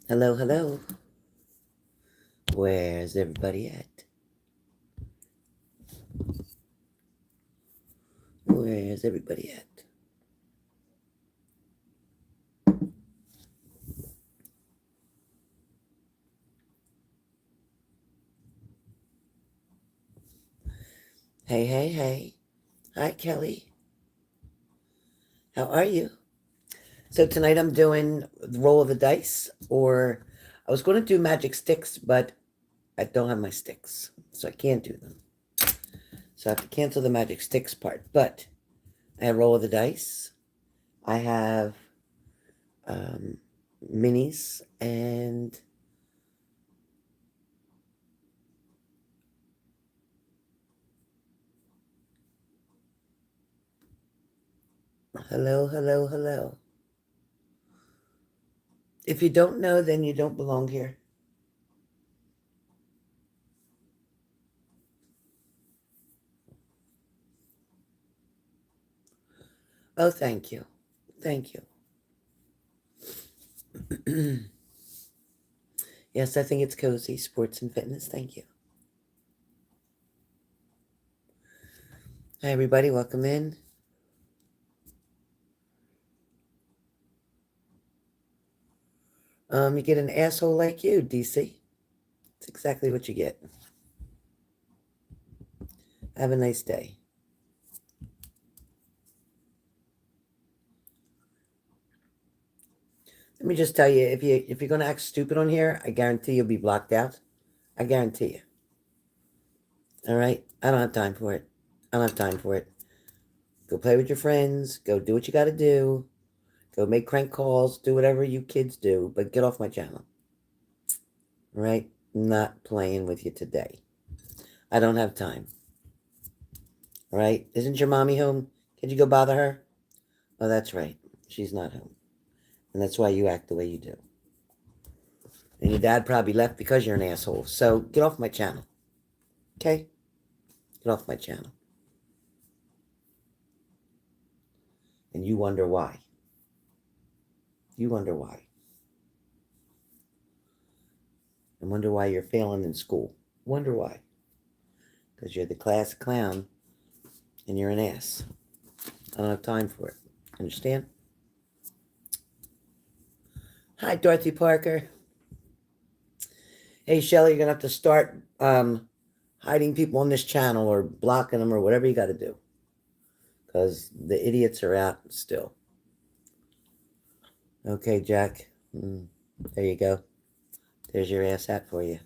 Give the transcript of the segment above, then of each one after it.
Hello, hello. Where's everybody at? Where's everybody at? Hey, hey, hey. Hi, Kelly. How are you? So tonight I'm doing the roll of the dice, or I was going to do magic sticks, but I don't have my sticks, so I can't do them. So I have to cancel the magic sticks part. But I have roll of the dice. I have minis and hello, hello, hello. If you don't know, then you don't belong here. Oh, thank you. Thank you. Yes, I think it's cozy. Sports and fitness. Thank you. Hi, everybody. Welcome in. You get an asshole like you, DC. It's exactly what you get. Have a nice day. Let me just tell you, if you're gonna act stupid on here, I guarantee you'll be blocked out. I guarantee you. All right? I don't have time for it. I don't have time for it. Go play with your friends. Go do what you got to do. Go make crank calls. Do whatever you kids do. But get off my channel. All right? I'm not playing with you today. I don't have time. All right? Isn't your mommy home? Can you go bother her? Oh, that's right. She's not home. And that's why you act the way you do. And your dad probably left because you're an asshole. So get off my channel. Okay? Get off my channel. And you wonder why. You wonder why. And wonder why you're failing in school. Wonder why. Because you're the class clown and you're an ass. I don't have time for it. Understand? Hi, Dorothy Parker. Hey, Shelley, you're going to have to start hiding people on this channel or blocking them or whatever you got to do. Because the idiots are out still. Okay, Jack. There you go. There's your ass hat for you.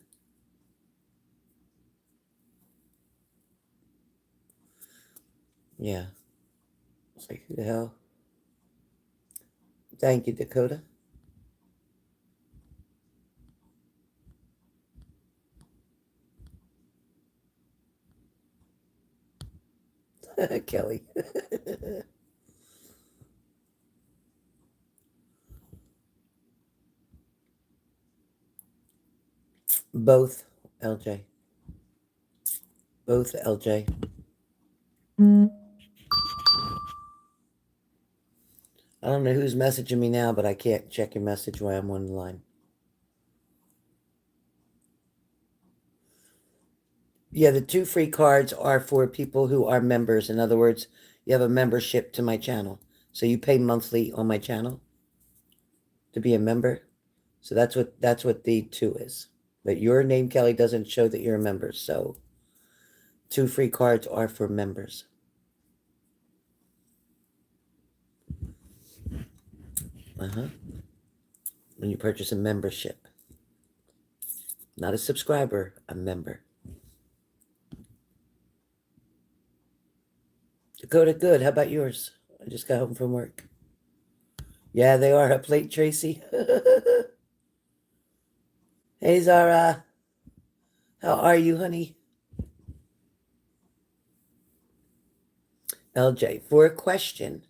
Yeah. It's like, who the hell? Thank you, Dakota. Kelly. Both, LJ. Both, LJ. I don't know who's messaging me now, but I can't check your message while I'm on the line. Yeah, the 2 free cards are for people who are members. In other words, you have a membership to my channel. So you pay monthly on my channel to be a member. So that's what the 2 is. But your name, Kelly, doesn't show that you're a member. So 2 free cards are for members. When you purchase a membership. Not a subscriber, a member. Dakota, good. How about yours? I just got home from work. Yeah, they are up late, Tracy. Hey, Zara. How are you, honey? LJ, for a question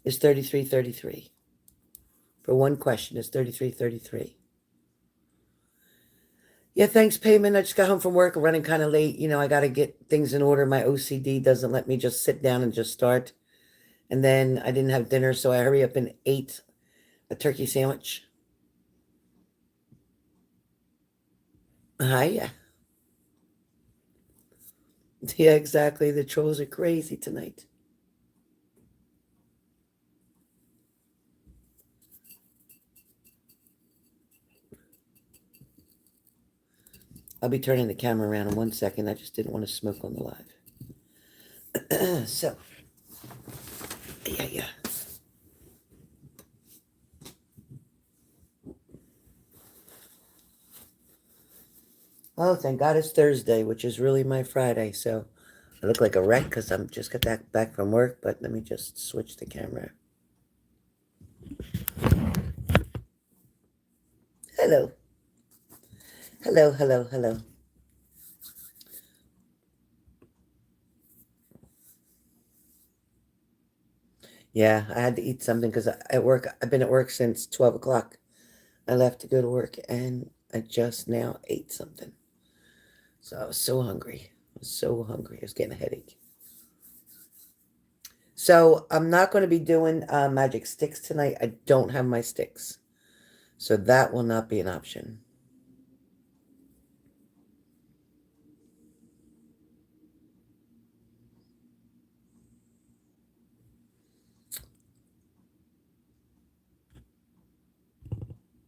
is 33.33. For one question is 33.33. Yeah, thanks, payment. I just got home from work. I'm running kind of late. I got to get things in order. My OCD doesn't let me just sit down and just start. And then I didn't have dinner, so I hurry up and ate a turkey sandwich. Yeah. Yeah, exactly. The trolls are crazy tonight. I'll be turning the camera around in 1 second. I just didn't want to smoke on the live. So, yeah. Oh, thank God it's Thursday, which is really my Friday. So I look like a wreck because I'm just got back from work. But let me just switch the camera. Hello. Hello. Yeah, I had to eat something because at work, I've been at work since 12 o'clock. I left to go to work and I just now ate something. So I was so hungry. I was getting a headache. So I'm not going to be doing magic sticks tonight. I don't have my sticks. So that will not be an option.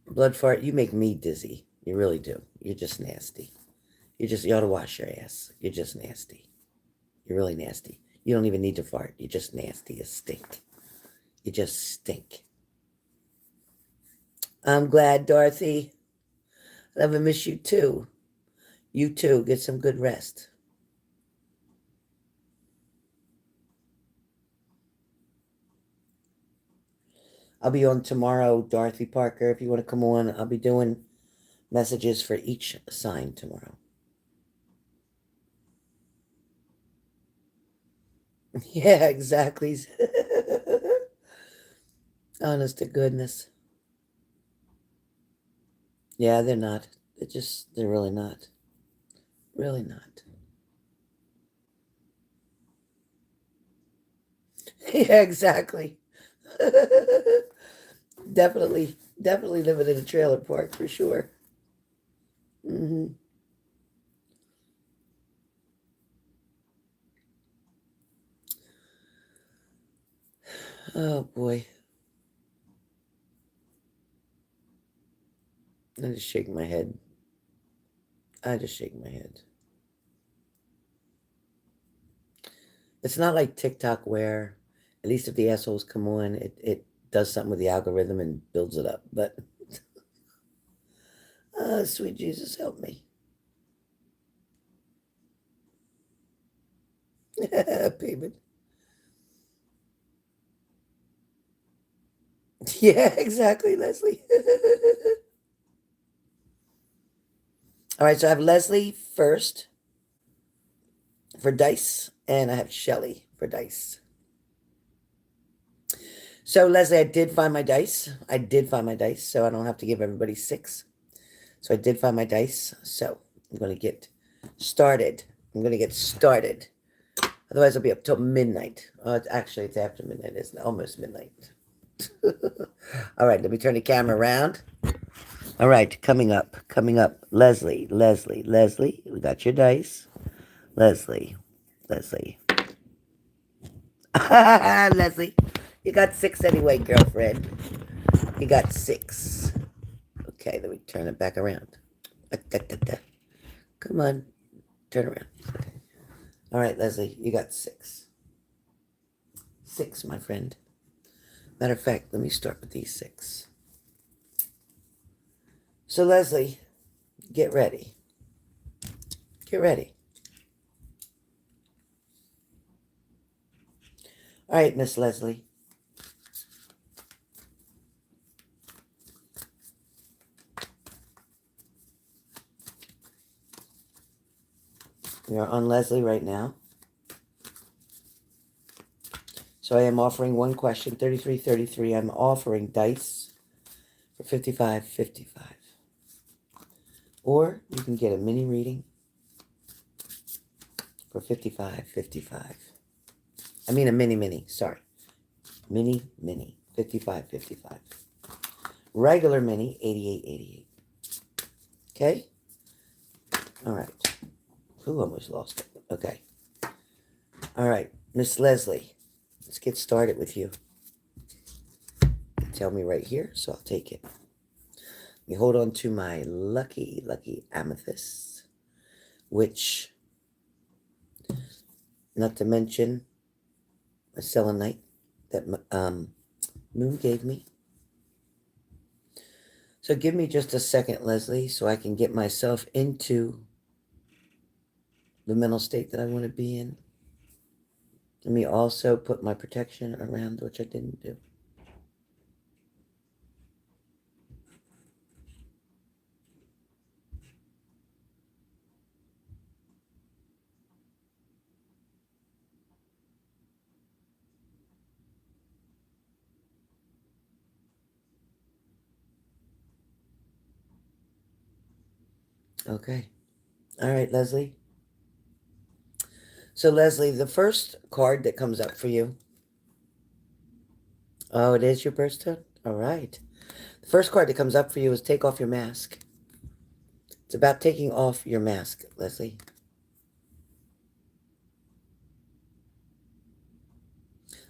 Blood fart, you make me dizzy. You really do. You're just nasty. You ought to wash your ass. You're just nasty. You're really nasty. You don't even need to fart. You're just nasty. You stink. You just stink. I'm glad, Dorothy. I never miss you too. You too. Get some good rest. I'll be on tomorrow, Dorothy Parker. If you want to come on, I'll be doing messages for each sign tomorrow. Yeah, exactly. Honest to goodness. Yeah, they're not. They're really not. Really not. Yeah, exactly. Definitely living in a trailer park for sure. Hmm. Oh boy. I just shake my head. I just shake my head. It's not like TikTok where, at least if the assholes come on, it does something with the algorithm and builds it up. But, sweet Jesus, help me. Payment. Yeah, exactly, Leslie. All right, so I have Leslie first for dice, and I have Shelley for dice. So, Leslie, I did find my dice. So I don't have to give everybody 6. So I did find my dice. So I'm going to get started. Otherwise, I'll be up till midnight. It's after midnight. It's almost midnight. All right, let me turn the camera around. All right, coming up. Leslie. We got your dice. Leslie. Leslie, you got 6 anyway, girlfriend. You got 6. Okay, let me turn it back around. Come on, turn around. All right, Leslie, you got 6. 6, my friend. Matter of fact, let me start with these 6. So, Leslie, get ready. Get ready. All right, Miss Leslie. You're on Leslie right now. So I am offering one question, 3333. I'm offering dice for 55.55. Or you can get a mini reading for 55.55. I mean a mini, sorry. Mini, 55.55. Regular mini, 88.88. Okay? All right. Who almost lost it? Okay. All right, Miss Leslie, let's get started with you. Tell me right here, so I'll take it. You hold on to my lucky amethyst, which, not to mention a selenite that Moon gave me. So give me just a second, Leslie, so I can get myself into the mental state that I want to be in. Let me also put my protection around, which I didn't do. Okay. All right, Leslie. So, Leslie, the first card that comes up for you. Oh, it is your birthstone? All right. The first card that comes up for you is take off your mask. It's about taking off your mask, Leslie.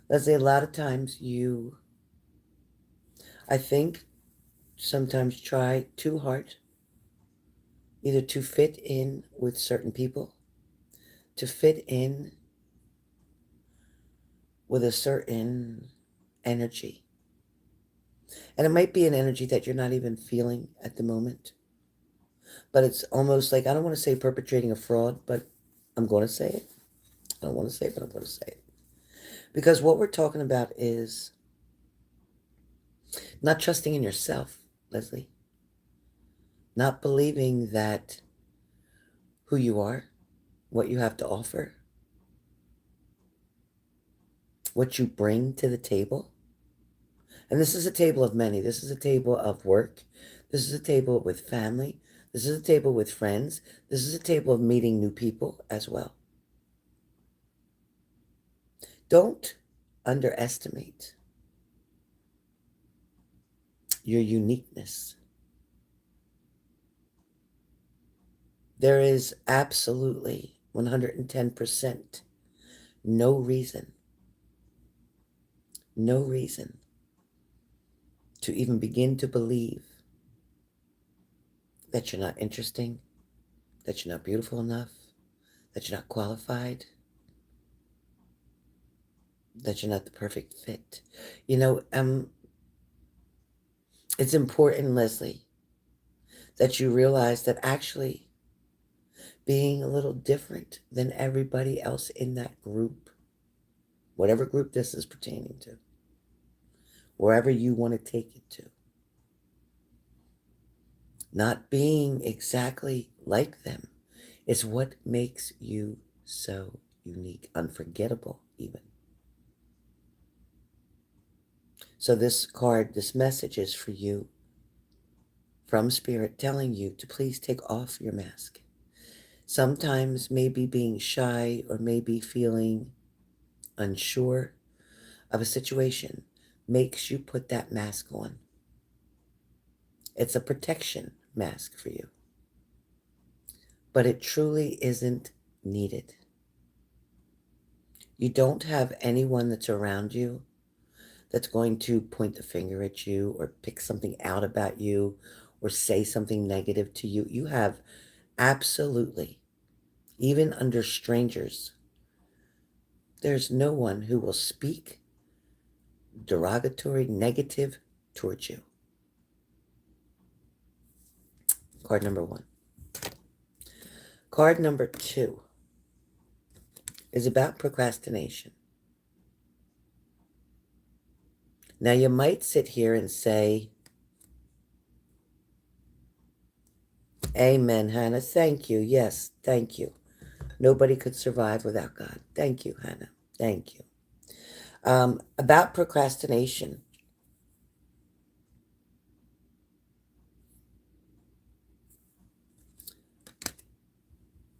Leslie, a lot of times you, I think, sometimes try too hard, either to fit in with certain people, to fit in with a certain energy. And it might be an energy that you're not even feeling at the moment. But it's almost like, I don't want to say perpetrating a fraud, but I'm going to say it. I don't want to say it, but I'm going to say it. Because what we're talking about is not trusting in yourself, Leslie. Not believing that who you are, what you have to offer, what you bring to the table. And this is a table of many. This is a table of work. This is a table with family. This is a table with friends. This is a table of meeting new people as well. Don't underestimate your uniqueness. There is absolutely 110% no reason to even begin to believe that you're not interesting, that you're not beautiful enough, that you're not qualified, that you're not the perfect fit. You know, it's important, Leslie, that you realize that actually being a little different than everybody else in that group, whatever group this is pertaining to, wherever you want to take it to, not being exactly like them is what makes you so unique, unforgettable even. So this card, this message is for you from Spirit telling you to please take off your mask. Sometimes maybe being shy or maybe feeling unsure of a situation makes you put that mask on. It's a protection mask for you. But it truly isn't needed. You don't have anyone that's around you that's going to point the finger at you or pick something out about you or say something negative to you. You have absolutely, even under strangers, there's no one who will speak derogatory, negative towards you. Card number 1. Card number 2 is about procrastination. Now, you might sit here and say, Amen, Hannah. Thank you. Yes, thank you. Nobody could survive without God. Thank you, Hannah. Thank you. About procrastination.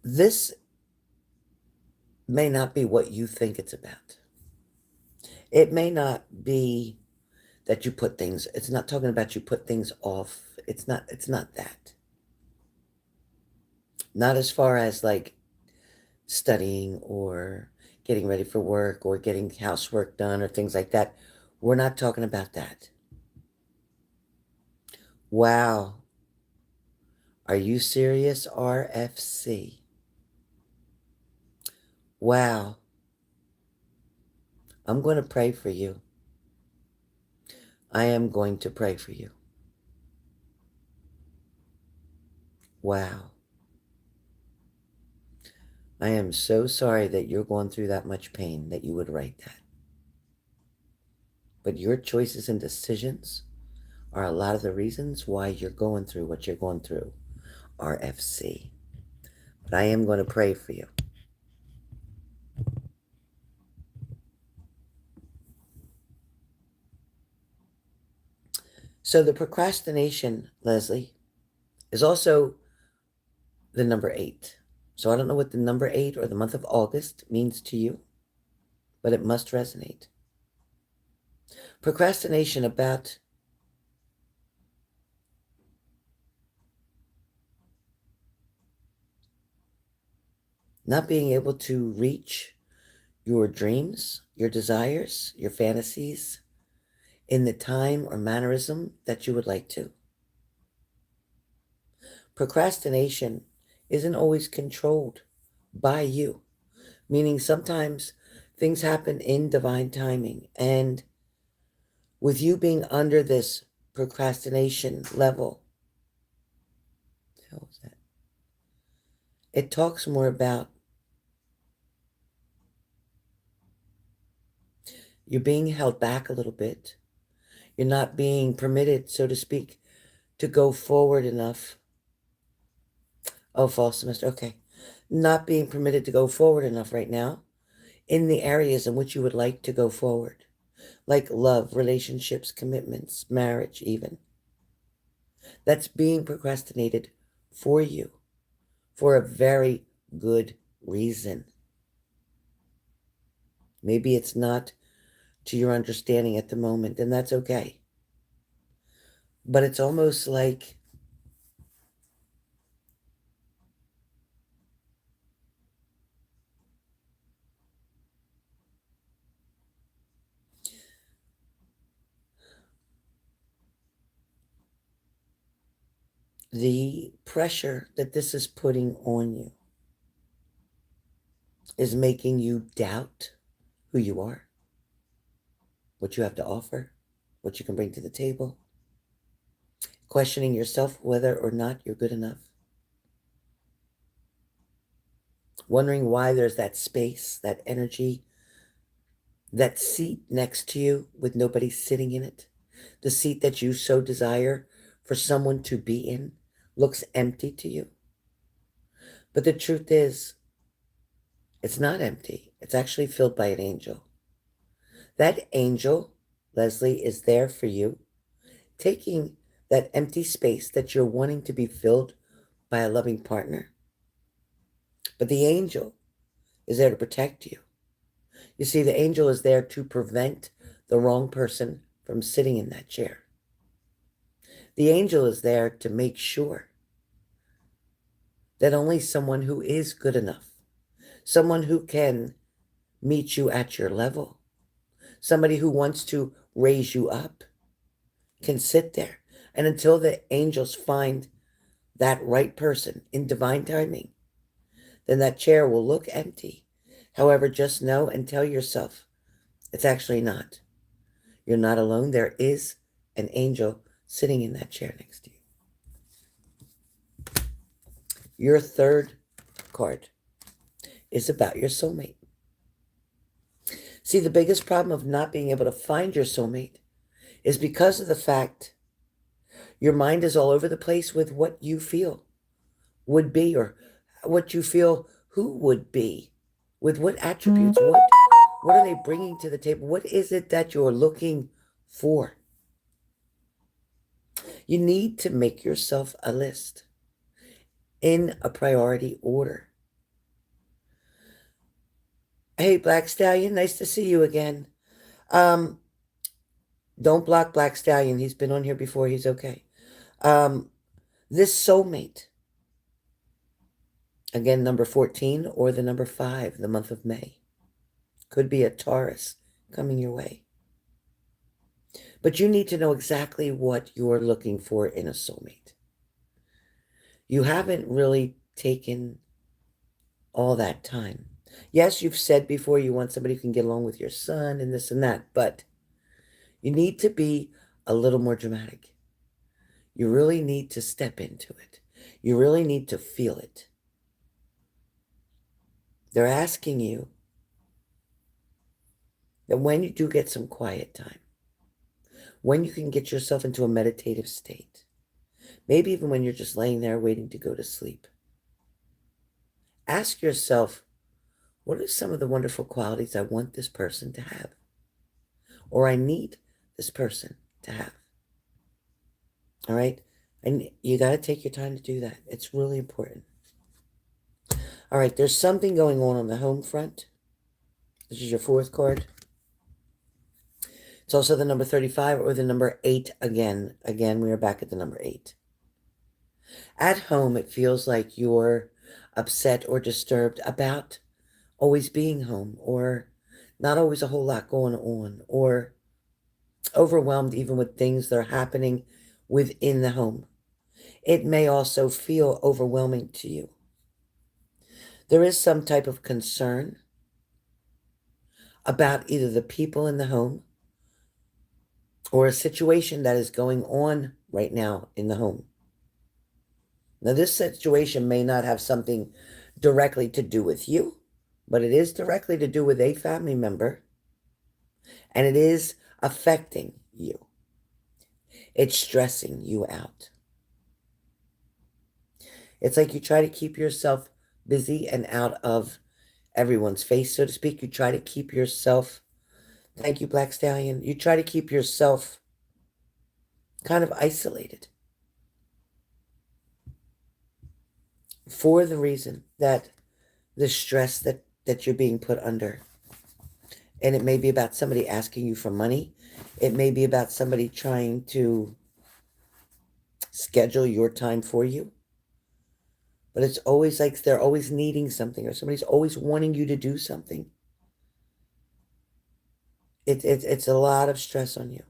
This may not be what you think it's about. It may not be that you put things, it's not talking about you put things off. It's not that. Not as far as like studying or getting ready for work or getting housework done or things like that. We're not talking about that. Wow. Are you serious, RFC? Wow. I'm going to pray for you. I am going to pray for you. Wow. I am so sorry that you're going through that much pain that you would write that. But your choices and decisions are a lot of the reasons why you're going through what you're going through, RFC. But I am going to pray for you. So the procrastination, Leslie, is also the number 8. So I don't know what the number 8 or the month of August means to you, but it must resonate. Procrastination about not being able to reach your dreams, your desires, your fantasies in the time or mannerism that you would like to. Procrastination isn't always controlled by you, meaning sometimes things happen in divine timing. And with you being under this procrastination level, what the hell was that? It talks more about you're being held back a little bit. You're not being permitted, so to speak, to go forward enough. Oh, fall semester. Okay. Not being permitted to go forward enough right now in the areas in which you would like to go forward, like love, relationships, commitments, marriage, even. That's being procrastinated for you for a very good reason. Maybe it's not to your understanding at the moment, and that's okay. But it's almost like the pressure that this is putting on you is making you doubt who you are, what you have to offer, what you can bring to the table, questioning yourself whether or not you're good enough, wondering why there's that space, that energy, that seat next to you with nobody sitting in it, the seat that you so desire for someone to be in looks empty to you. But the truth is, it's not empty. It's actually filled by an angel. That angel, Leslie, is there for you, taking that empty space that you're wanting to be filled by a loving partner. But the angel is there to protect you. You see, the angel is there to prevent the wrong person from sitting in that chair. The angel is there to make sure that only someone who is good enough someone who can meet you at your level, somebody who wants to raise you up, can sit there. And until the angels find that right person in divine timing, then that chair will look empty. However, just know and tell yourself it's actually not. You're not alone. There is an angel sitting in that chair next to you. Your third card is about your soulmate. See, the biggest problem of not being able to find your soulmate is because of the fact your mind is all over the place with what you feel would be, or what you feel who would be, with what attributes, what are they bringing to the table? What is it that you're looking for? You need to make yourself a list in a priority order. Hey, Black Stallion, nice to see you again. Don't block Black Stallion. He's been on here before. He's okay. This soulmate, again, number 14 or the number 5, the month of May, could be a Taurus coming your way. But you need to know exactly what you're looking for in a soulmate. You haven't really taken all that time. Yes, you've said before you want somebody who can get along with your son and this and that, but you need to be a little more dramatic. You really need to step into it. You really need to feel it. They're asking you that when you do get some quiet time, when you can get yourself into a meditative state, maybe even when you're just laying there waiting to go to sleep, ask yourself, what are some of the wonderful qualities I want this person to have? Or I need this person to have? All right? And you got to take your time to do that. It's really important. All right, there's something going on the home front. This is your 4th card. It's also the number 35 or the number 8 again. Again, we are back at the number 8. At home, it feels like you're upset or disturbed about always being home, or not always a whole lot going on, or overwhelmed even with things that are happening within the home. It may also feel overwhelming to you. There is some type of concern about either the people in the home or a situation that is going on right now in the home. Now, this situation may not have something directly to do with you, but it is directly to do with a family member, and it is affecting you. It's stressing you out. It's like you try to keep yourself busy and out of everyone's face, so to speak. You try to keep yourself, thank you, Black Stallion, you try to keep yourself kind of isolated for the reason that the stress that you're being put under. And it may be about somebody asking you for money. It may be about somebody trying to schedule your time for you. But it's always like they're always needing something, or somebody's always wanting you to do something. It's a lot of stress on you.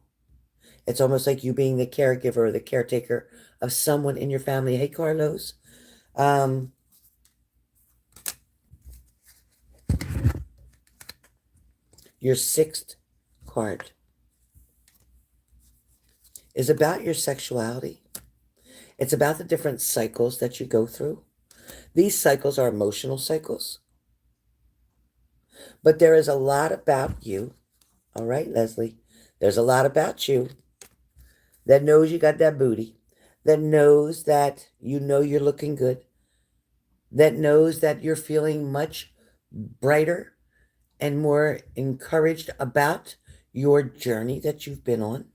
It's almost like you being the caregiver or the caretaker of someone in your family. Hey, Carlos. Your 6th card is about your sexuality. It's about the different cycles that you go through. These cycles are emotional cycles. But there is a lot about you. All right, Leslie. There's a lot about you that knows you got that booty, that knows that you know you're looking good, that knows that you're feeling much brighter and more encouraged about your journey that you've been on.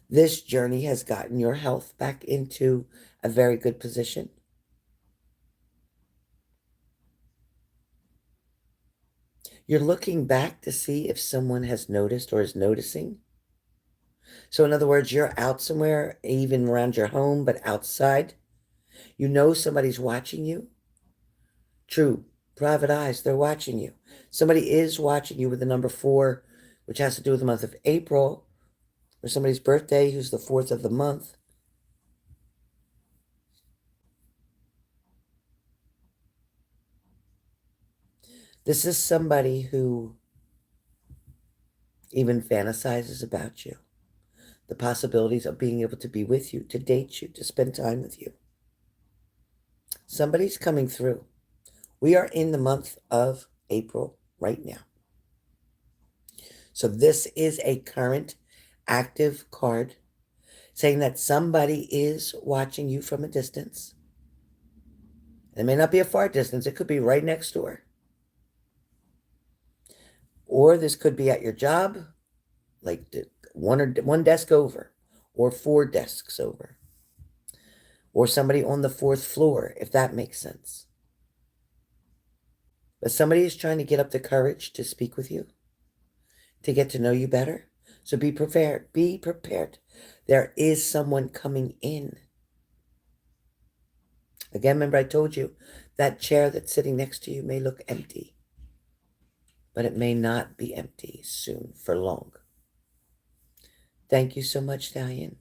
This journey has gotten your health back into a very good position. You're looking back to see if someone has noticed or is noticing. So in other words, you're out somewhere, even around your home, but outside. You know somebody's watching you. True. Private eyes, they're watching you. Somebody is watching you with the number 4, which has to do with the month of April, or somebody's birthday who's the 4th of the month. This is somebody who even fantasizes about you, the possibilities of being able to be with you, to date you, to spend time with you. Somebody's coming through. We are in the month of April right now. So this is a current active card saying that somebody is watching you from a distance. It may not be a far distance. It could be right next door. Or this could be at your job, like one desk over, or 4 desks over, or somebody on the 4th floor, if that makes sense. But somebody is trying to get up the courage to speak with you, to get to know you better. So be prepared. Be prepared. There is someone coming in. Again, remember I told you that chair that's sitting next to you may look empty, but it may not be empty soon for long. Thank you so much, Stallion.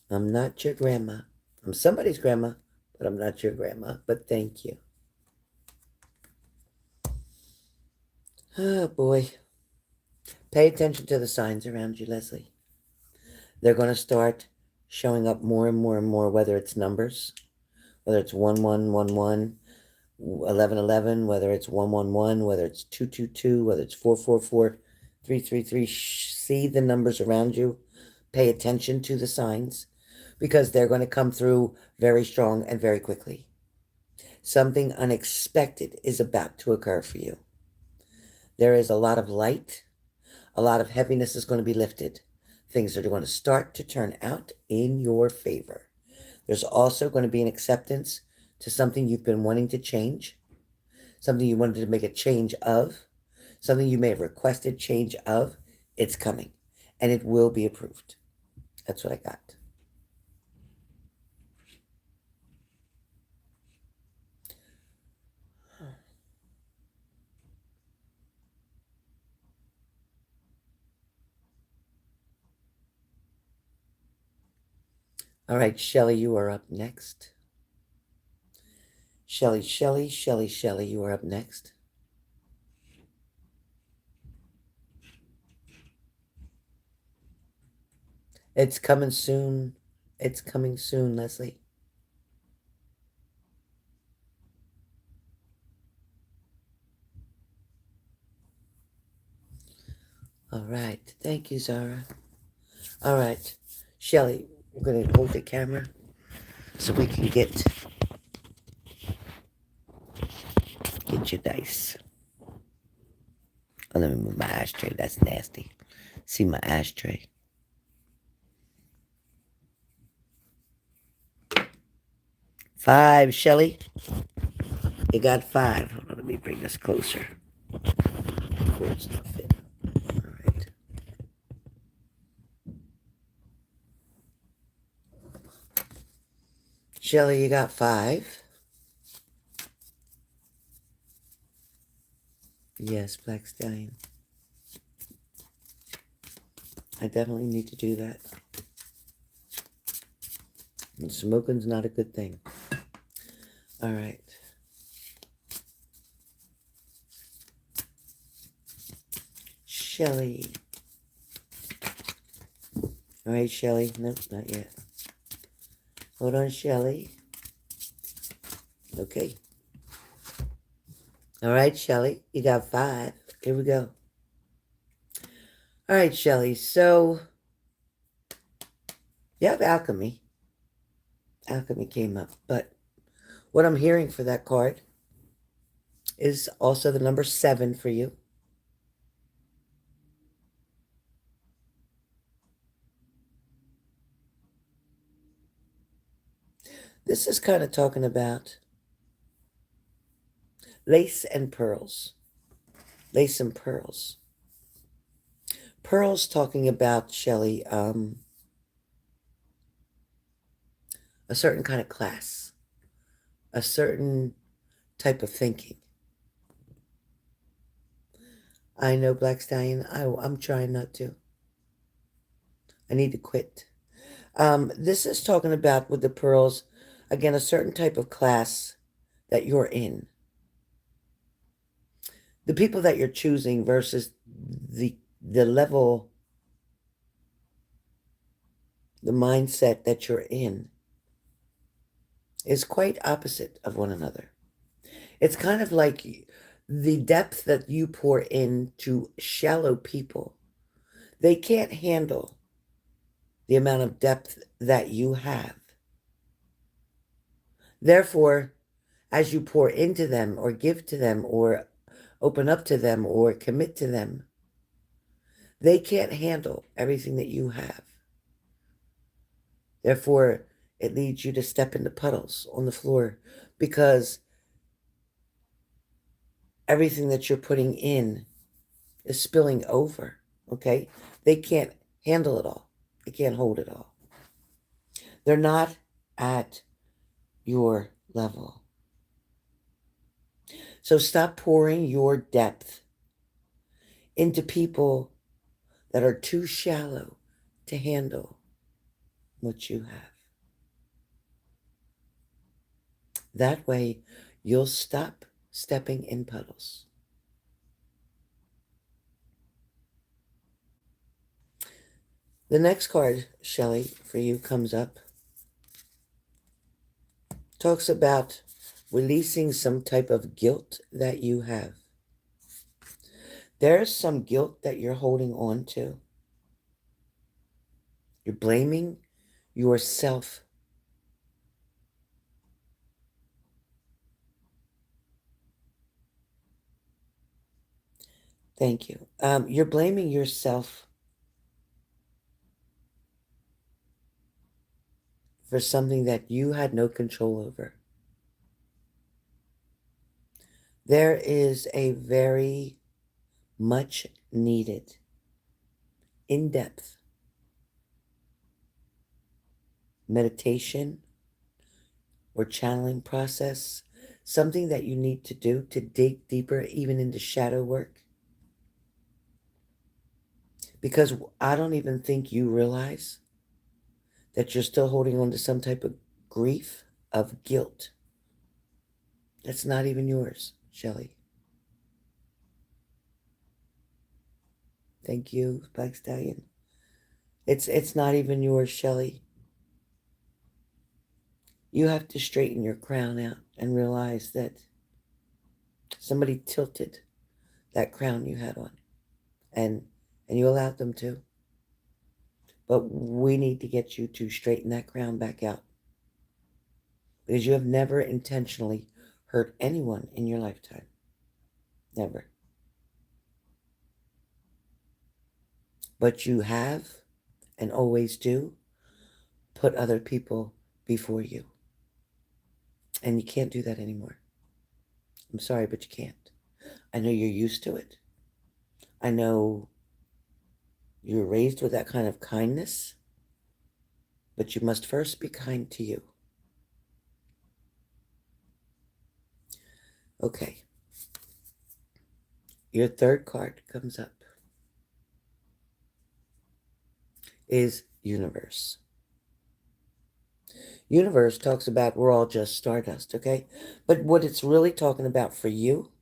I'm not your grandma. I'm somebody's grandma, but I'm not your grandma. But thank you. Oh, boy. Pay attention to the signs around you, Leslie. They're going to start showing up more and more and more, whether it's numbers, whether it's 1111, 1111, whether it's 111, whether it's 222, whether it's 444, 333. See the numbers around you. Pay attention to the signs because they're going to come through very strong and very quickly. Something unexpected is about to occur for you. There is a lot of light. A lot of heaviness is going to be lifted. Things are going to start to turn out in your favor. There's also going to be an acceptance to something you've been wanting to change, something you wanted to make a change of, something you may have requested change of. It's coming, and it will be approved. That's what I got. All right, Shelley, you are up next. Shelley, you are up next. It's coming soon. It's coming soon, Leslie. All right. Thank you, Zara. All right. Shelley, we're going to hold the camera so we can get your dice. Oh, let me move my ashtray. That's nasty. See my ashtray. 5, Shelley. You got 5. Hold on, let me bring this closer. Cord's not fit. All right. Shelley, you got 5. Yes, Black Stallion. I definitely need to do that. And smoking's not a good thing. All right. Shelley. All right, Shelley. Nope, not yet. Hold on, Shelley. Okay. All right, Shelley. You got 5. Here we go. All right, Shelley. So, you have alchemy. Alchemy came up. But what I'm hearing for that card is also the number 7 for you. This is kind of talking about lace and pearls. Lace and pearls. Pearls talking about, Shelley, a certain kind of class, a certain type of thinking. I know, Black Stallion, I'm trying not to. I need to quit. This is talking about with the pearls, again, a certain type of class that you're in. The people that you're choosing versus the level, the mindset that you're in is quite opposite of one another. It's kind of like the depth that you pour into shallow people. They can't handle the amount of depth that you have. Therefore, as you pour into them or give to them or open up to them or commit to them, they can't handle everything that you have. Therefore, it leads you to step into puddles on the floor because everything that you're putting in is spilling over, okay? They can't handle it all. They can't hold it all. They're not at your level. So stop pouring your depth into people that are too shallow to handle what you have. That way, you'll stop stepping in puddles. The next card, Shelley, for you comes up. Talks about releasing some type of guilt that you have. There's some guilt that you're holding on to. You're blaming yourself. Thank you. You're blaming yourself for something that you had no control over. There is a very much needed, in-depth meditation or channeling process, something that you need to do to dig deeper, even into shadow work. Because I don't even think you realize that you're still holding on to some type of grief, of guilt. That's not even yours, Shelley. Thank you, Black Stallion. It's not even yours, Shelley. You have to straighten your crown out and realize that somebody tilted that crown you had on. And you allowed them to. But we need to get you to straighten that crown back out. Because you have never intentionally hurt anyone in your lifetime. Never. But you have, and always do, put other people before you. And you can't do that anymore. I'm sorry, but you can't. I know you're used to it. I know you're raised with that kind of kindness. But you must first be kind to you. Okay. Your third card comes up. Is universe. Universe talks about we're all just stardust, okay? But what it's really talking about for you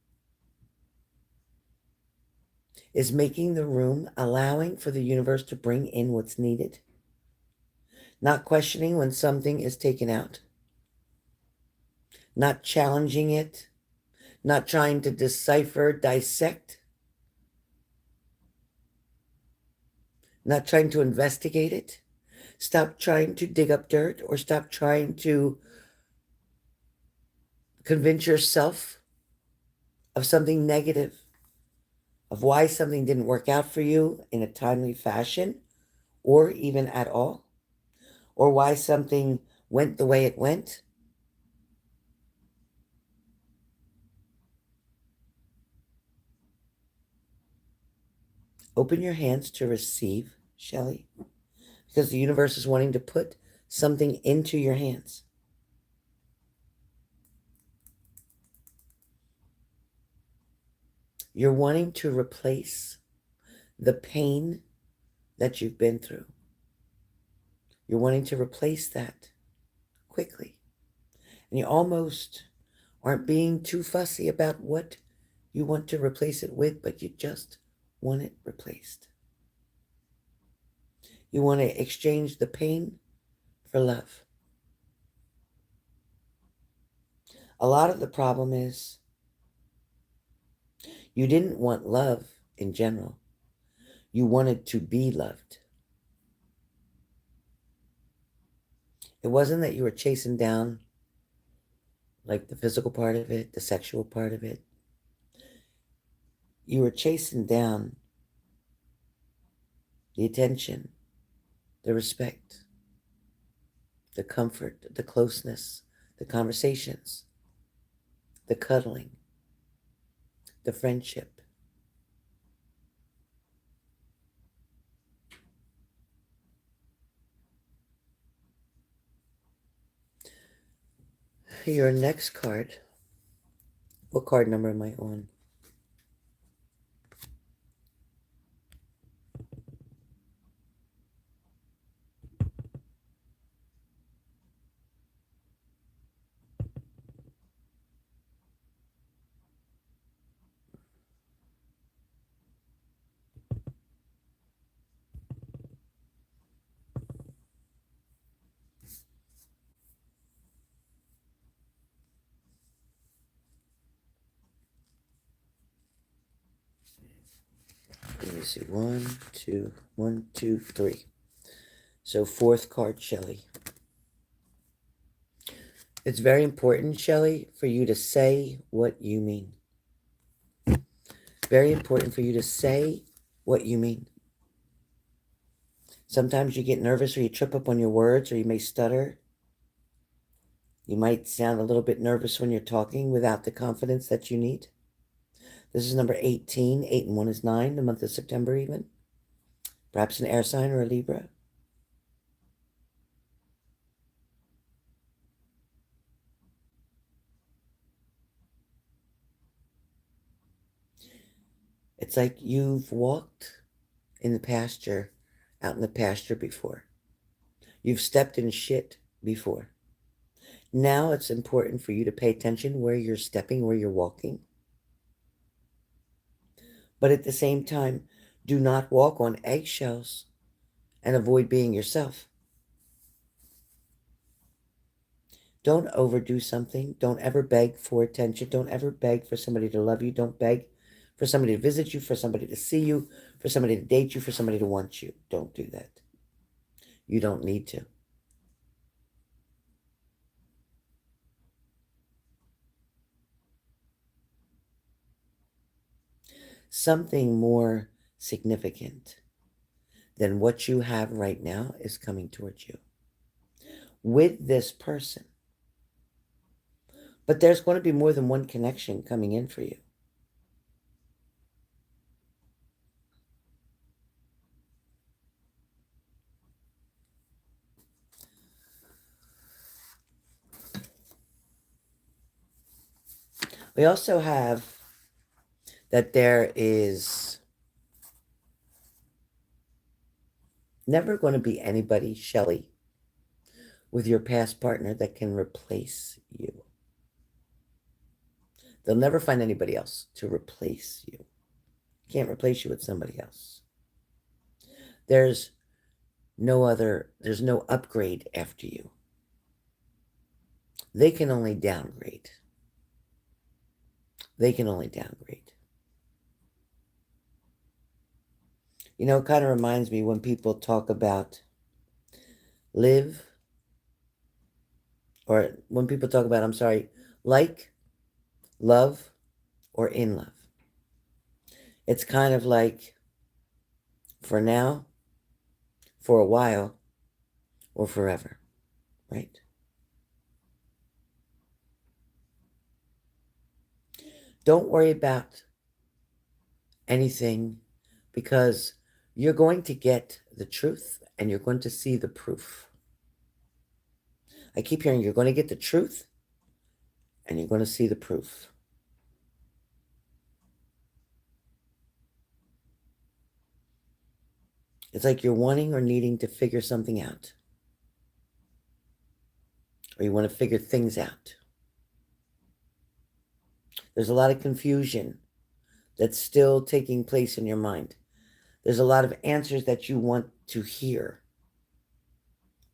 is making the room, allowing for the universe to bring in what's needed, not questioning when something is taken out, not challenging it, not trying to decipher, dissect, not trying to investigate it. Stop trying to dig up dirt or stop trying to convince yourself of something negative, of why something didn't work out for you in a timely fashion or even at all, or why something went the way it went. Open your hands to receive, Shelley, because the universe is wanting to put something into your hands. You're wanting to replace the pain that you've been through. You're wanting to replace that quickly. And you almost aren't being too fussy about what you want to replace it with, but you just want it replaced. You want to exchange the pain for love. A lot of the problem is you didn't want love in general. You wanted to be loved. It wasn't that you were chasing down like the physical part of it, the sexual part of it. You were chasing down the attention, the respect, the comfort, the closeness, the conversations, the cuddling, the friendship. Your next card. What card number am I on? Let me see. One, two, three. So fourth card, Shelley. It's very important, Shelley, for you to say what you mean. Very important for you to say what you mean. Sometimes you get nervous or you trip up on your words or you may stutter. You might sound a little bit nervous when you're talking without the confidence that you need. This is number 18. 8 and 1 is 9, the month of September even. Perhaps an air sign or a Libra. It's like you've walked in the pasture, out in the pasture before. You've stepped in shit before. Now it's important for you to pay attention where you're stepping, where you're walking. But at the same time, do not walk on eggshells and avoid being yourself. Don't overdo something. Don't ever beg for attention. Don't ever beg for somebody to love you. Don't beg for somebody to visit you, for somebody to see you, for somebody to date you, for somebody to want you. Don't do that. You don't need to. Something more significant than what you have right now is coming towards you with this person. But there's going to be more than one connection coming in for you. We also have that there is never going to be anybody, Shelley, with your past partner that can replace you. They'll never find anybody else to replace you. Can't replace you with somebody else. There's no upgrade after you. They can only downgrade. They can only downgrade. You know, it kind of reminds me when people talk about live, or when people talk about, like, love, or in love. It's kind of like for now, for a while, or forever, right? Don't worry about anything because you're going to get the truth and you're going to see the proof. I keep hearing you're going to get the truth and you're going to see the proof. It's like you're wanting or needing to figure something out. Or you want to figure things out. There's a lot of confusion that's still taking place in your mind. There's a lot of answers that you want to hear.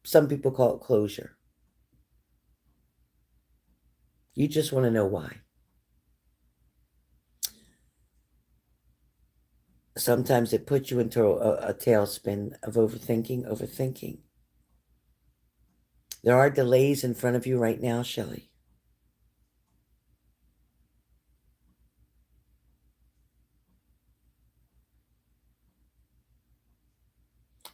Some people call it closure. You just want to know why. Sometimes it puts you into a tailspin of overthinking. There are delays in front of you right now, Shelley.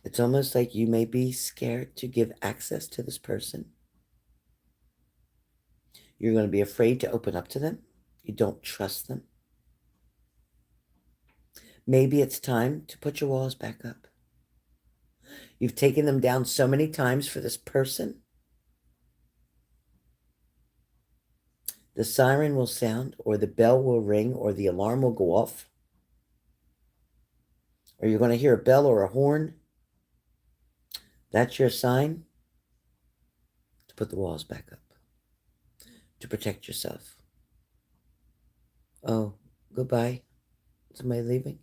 It's almost like you may be scared to give access to this person. You're going to be afraid to open up to them. You don't trust them. Maybe it's time to put your walls back up. You've taken them down so many times for this person. The siren will sound, or the bell will ring, or the alarm will go off. Or you're going to hear a bell or a horn. That's your sign to put the walls back up, to protect yourself. Oh, goodbye. Somebody leaving?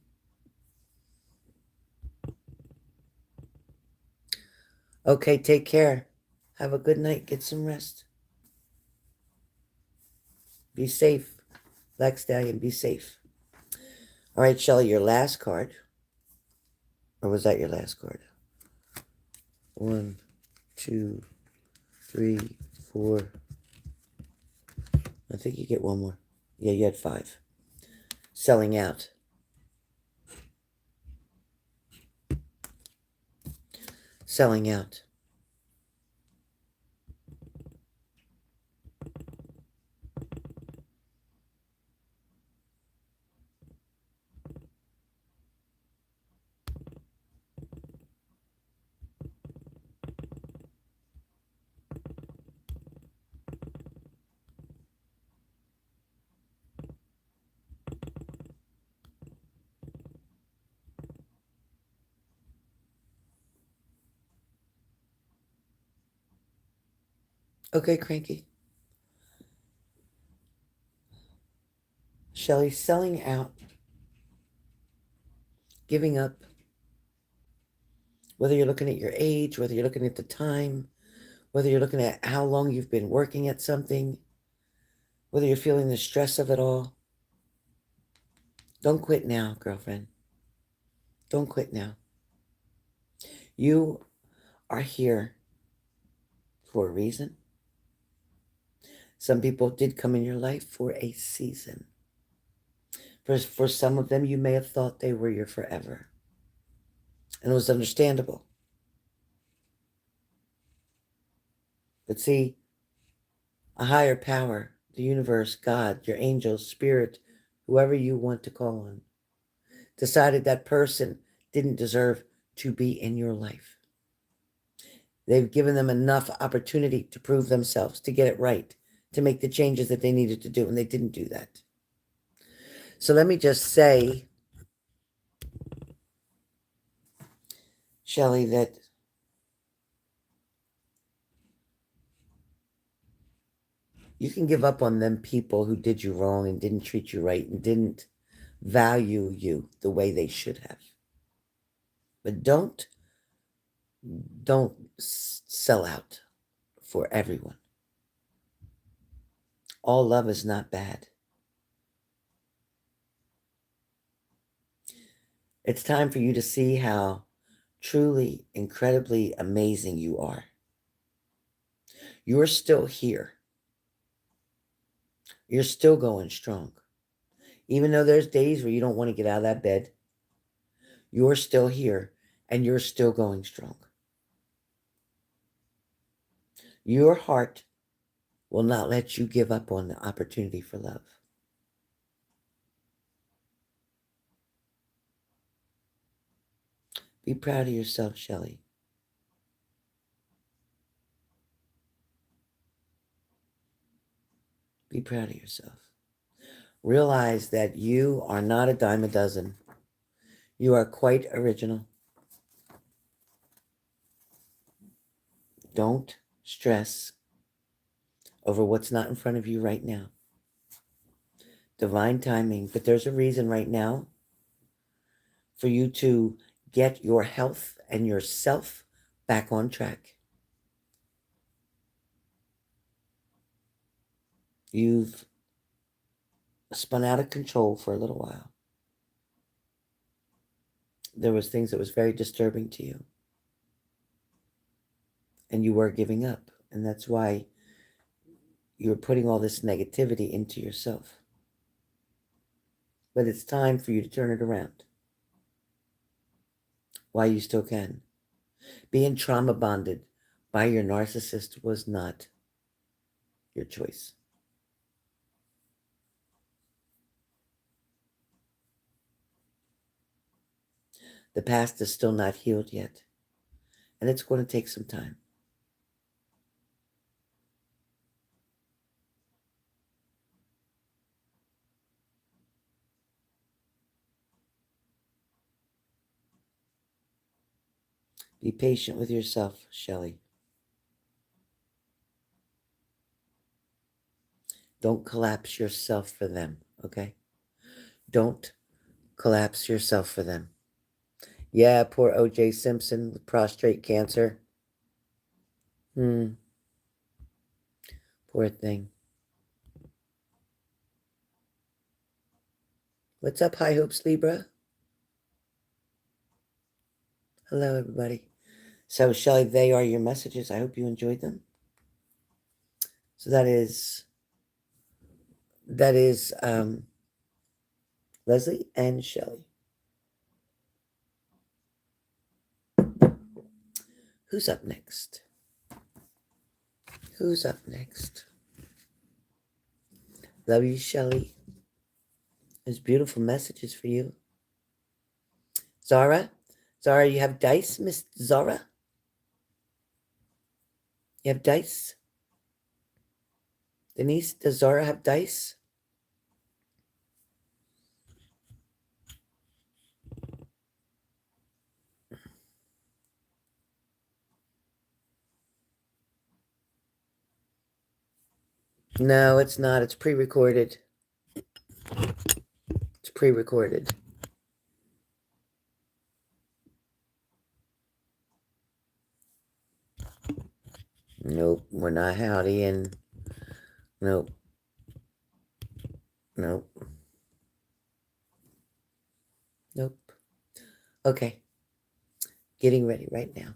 Okay, take care. Have a good night. Get some rest. Be safe. Black Stallion, be safe. All right, Shelley, your last card. Or was that your last card? 1, 2, 3, 4. I think you get one more. Yeah, you had 5. Selling out. Selling out. Okay, Cranky. Shelley, selling out. Giving up. Whether you're looking at your age, whether you're looking at the time, whether you're looking at how long you've been working at something, whether you're feeling the stress of it all. Don't quit now, girlfriend. Don't quit now. You are here for a reason. Some people did come in your life for a season. For some of them, you may have thought they were your forever. And it was understandable. But see, a higher power, the universe, God, your angels, spirit, whoever you want to call on, decided that person didn't deserve to be in your life. They've given them enough opportunity to prove themselves, to get it right, to make the changes that they needed to do, and they didn't do that. So let me just say, Shelley, that you can give up on them people who did you wrong and didn't treat you right and didn't value you the way they should have. But don't sell out for everyone. All love is not bad. It's time for you to see how truly, incredibly amazing you are. You're still here. You're still going strong. Even though there's days where you don't want to get out of that bed, you're still here and you're still going strong. Your heart will not let you give up on the opportunity for love. Be proud of yourself, Shelley. Be proud of yourself. Realize that you are not a dime a dozen. You are quite original. Don't stress over what's not in front of you right now. Divine timing. But there's a reason right now for you to get your health and yourself back on track. You've spun out of control for a little while. There was things that was very disturbing to you. And you were giving up. And that's why you're putting all this negativity into yourself. But it's time for you to turn it around. While you still can. Being trauma bonded by your narcissist was not your choice. The past is still not healed yet. And it's going to take some time. Be patient with yourself, Shelley. Don't collapse yourself for them, okay? Don't collapse yourself for them. Yeah, poor O.J. Simpson with prostate cancer. Poor thing. What's up, High Hopes Libra? Hello, everybody. So, Shelley, they are your messages. I hope you enjoyed them. So that is Leslie and Shelley. Who's up next? Who's up next? Love you, Shelley. There's beautiful messages for you. Zara? Zara, you have dice, Miss Zara? You have dice? Denise, does Zara have dice? No, it's not. It's pre-recorded. It's pre-recorded. Nope, we're not howdying. Nope. Nope. Nope. Okay. Getting ready right now.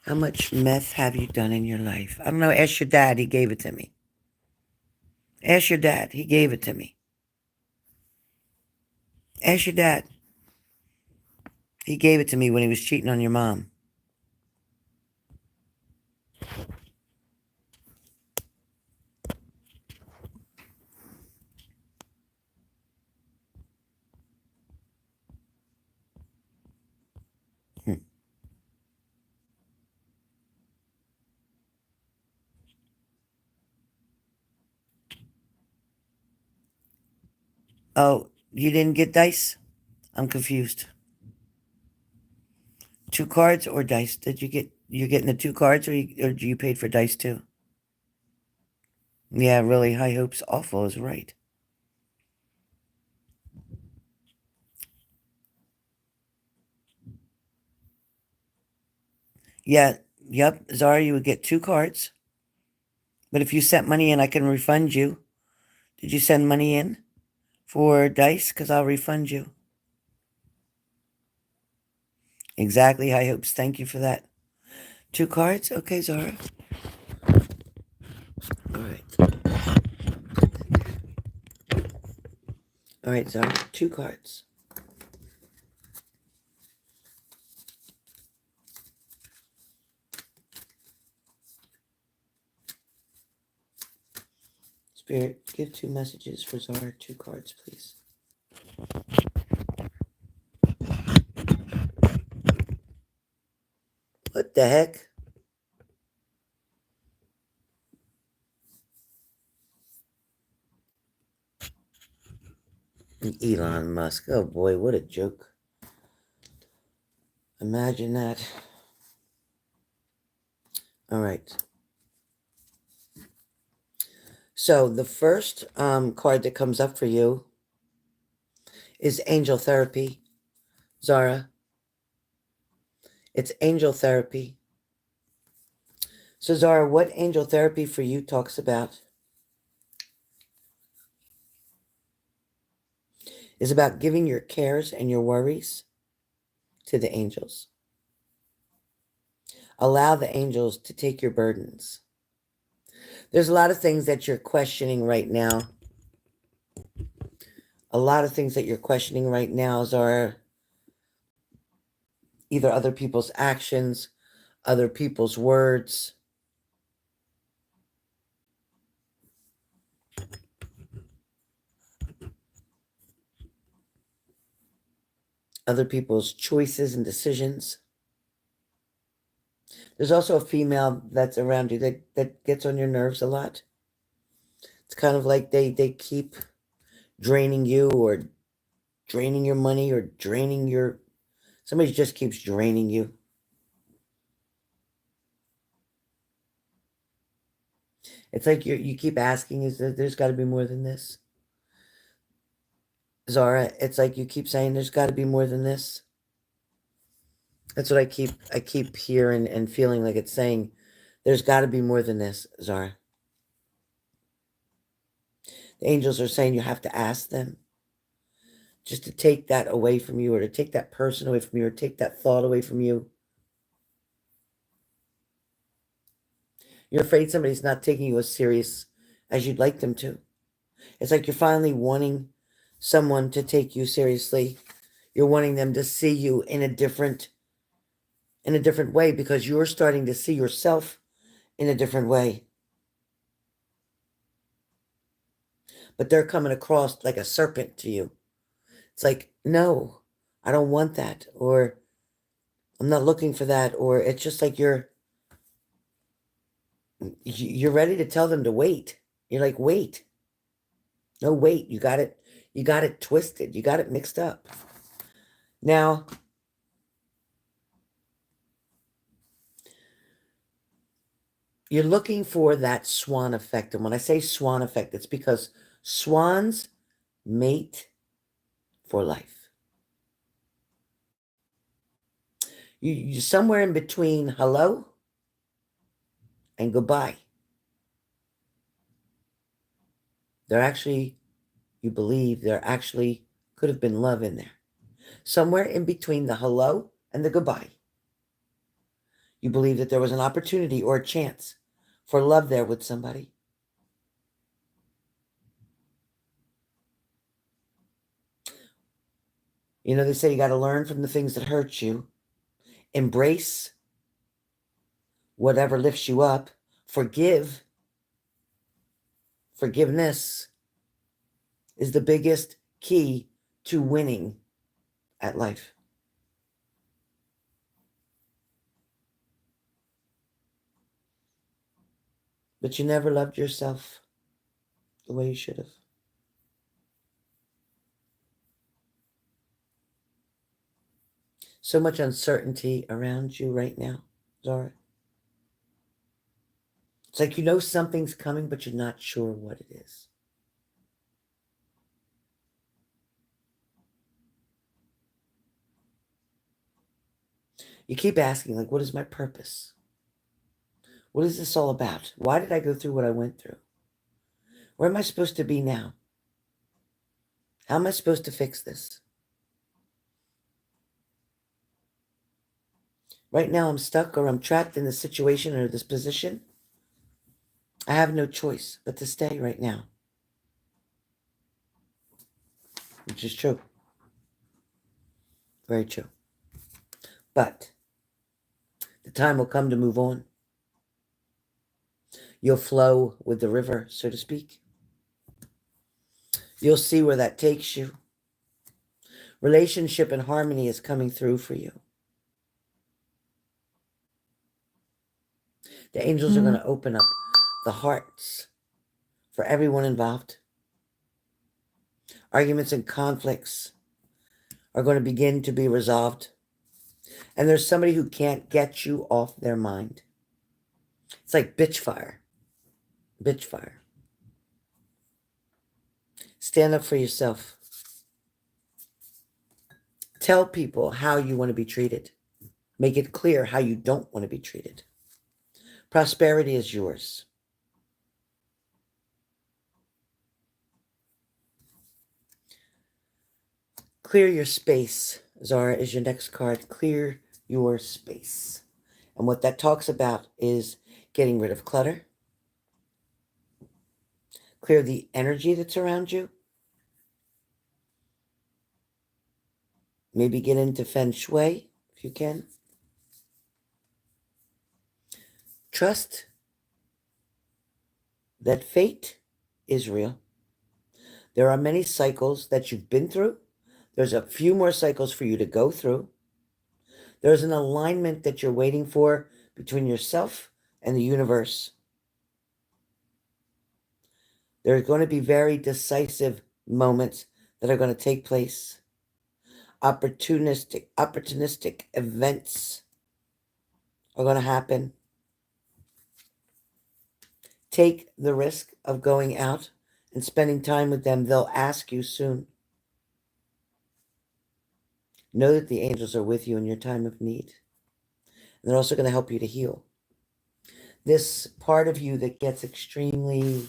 How much meth have you done in your life? I don't know. Ask your dad. He gave it to me. Ask your dad. He gave it to me. Ask your dad. He gave it to me when he was cheating on your mom. Oh, you didn't get dice? I'm confused. 2 cards or dice? Did you get? You're getting the 2 cards, or you paid for dice too? Yeah, really. High hopes. Awful is right. Yeah. Yep. Zara, you would get 2 cards. But if you sent money in, I can refund you. Did you send money in for dice? Because I'll refund you. Exactly. High hopes. Thank you for that. 2 cards? Okay, Zara. All right. All right, Zara. 2 cards. Spirit, give 2 messages for Zara. 2 cards, please. What the heck? Elon Musk. Oh boy, what a joke. Imagine that. All right. So the first card that comes up for you is angel therapy, Zara. It's angel therapy. So Zara, what angel therapy for you talks about is about giving your cares and your worries to the angels. Allow the angels to take your burdens. There's a lot of things that you're questioning right now. A lot of things that you're questioning right now are either other people's actions, other people's words, other people's choices and decisions. There's also a female that's around you that gets on your nerves a lot. It's kind of like they keep draining you or draining your money or draining your... Somebody just keeps draining you. It's like you keep asking, is that there's got to be more than this? Zara, it's like you keep saying there's got to be more than this. That's what I keep hearing and feeling like it's saying there's got to be more than this, Zara. The angels are saying you have to ask them just to take that away from you, or to take that person away from you, or take that thought away from you. You're afraid somebody's not taking you as serious as you'd like them to. It's like you're finally wanting someone to take you seriously. You're wanting them to see you in a different way, because you're starting to see yourself in a different way. But they're coming across like a serpent to you. It's like, no, I don't want that, or I'm not looking for that, or it's just like you're ready to tell them to wait. You're like, wait. No, wait, you got it twisted. You got it mixed up. Now, you're looking for that swan effect. And when I say swan effect, it's because swans mate for life. You're somewhere in between hello and goodbye. You believe there actually could have been love in there. Somewhere in between the hello and the goodbye. You believe that there was an opportunity or a chance for love there with somebody. You know, they say you got to learn from the things that hurt you. Embrace whatever lifts you up. Forgive. Forgiveness is the biggest key to winning at life. But you never loved yourself the way you should have. So much uncertainty around you right now, Zara. It's like you know something's coming, but you're not sure what it is. You keep asking, like, what is my purpose? What is this all about? Why did I go through what I went through? Where am I supposed to be now? How am I supposed to fix this? Right now I'm stuck, or I'm trapped in this situation or this position. I have no choice but to stay right now. Which is true. Very true. But the time will come to move on. You'll flow with the river, so to speak. You'll see where that takes you. Relationship and harmony is coming through for you. The angels are going to open up the hearts for everyone involved. Arguments and conflicts are going to begin to be resolved. And there's somebody who can't get you off their mind. It's like bitch fire. Bitch fire. Stand up for yourself. Tell people how you want to be treated. Make it clear how you don't want to be treated. Prosperity is yours. Clear your space. Zara is your next card. Clear your space. And what that talks about is getting rid of clutter. Clear the energy that's around you. Maybe get into feng shui if you can. Trust that fate is real. There are many cycles that you've been through. There's a few more cycles for you to go through. There's an alignment that you're waiting for between yourself and the universe. There are going to be very decisive moments that are going to take place. Opportunistic events are going to happen. Take the risk of going out and spending time with them. They'll ask you soon. Know that the angels are with you in your time of need. And they're also going to help you to heal. This part of you that gets extremely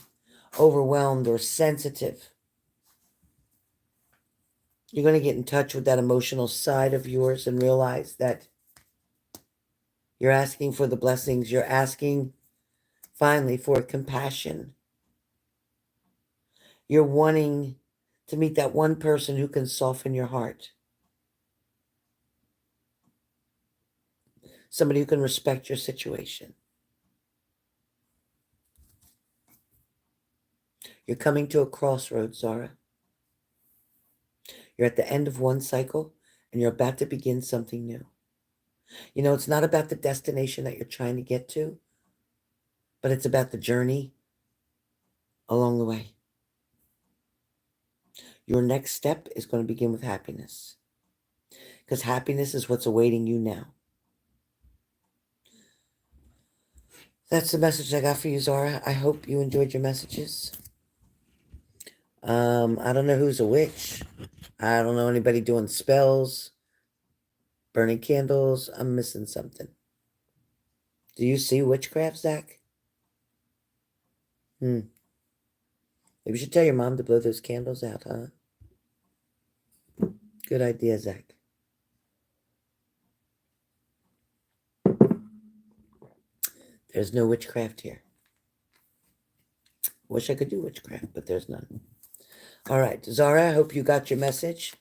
overwhelmed or sensitive, you're going to get in touch with that emotional side of yours and realize that you're asking for the blessings. You're asking finally for compassion. You're wanting to meet that one person who can soften your heart. Somebody who can respect your situation. You're coming to a crossroads, Zara. You're at the end of one cycle and you're about to begin something new. You know, it's not about the destination that you're trying to get to, but it's about the journey along the way. Your next step is going to begin with happiness, because happiness is what's awaiting you now. That's the message I got for you, Zara. I hope you enjoyed your messages. I don't know who's a witch. I don't know anybody doing spells, burning candles. I'm missing something. Do you see witchcraft, Zach? Maybe you should tell your mom to blow those candles out, huh? Good idea, Zach. There's no witchcraft here. Wish I could do witchcraft, but there's none. All right, Zara, I hope you got your message.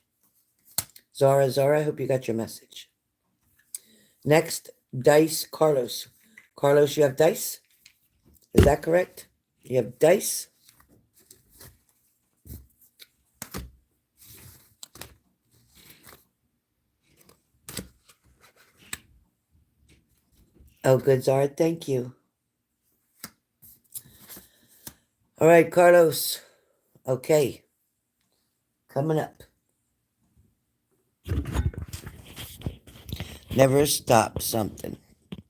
Zara, I hope you got your message. Next, dice, Carlos. Carlos, you have dice? Is that correct? You have dice? Oh, good, Zara. Thank you. All right, Carlos. Okay. Coming up. Never stop something.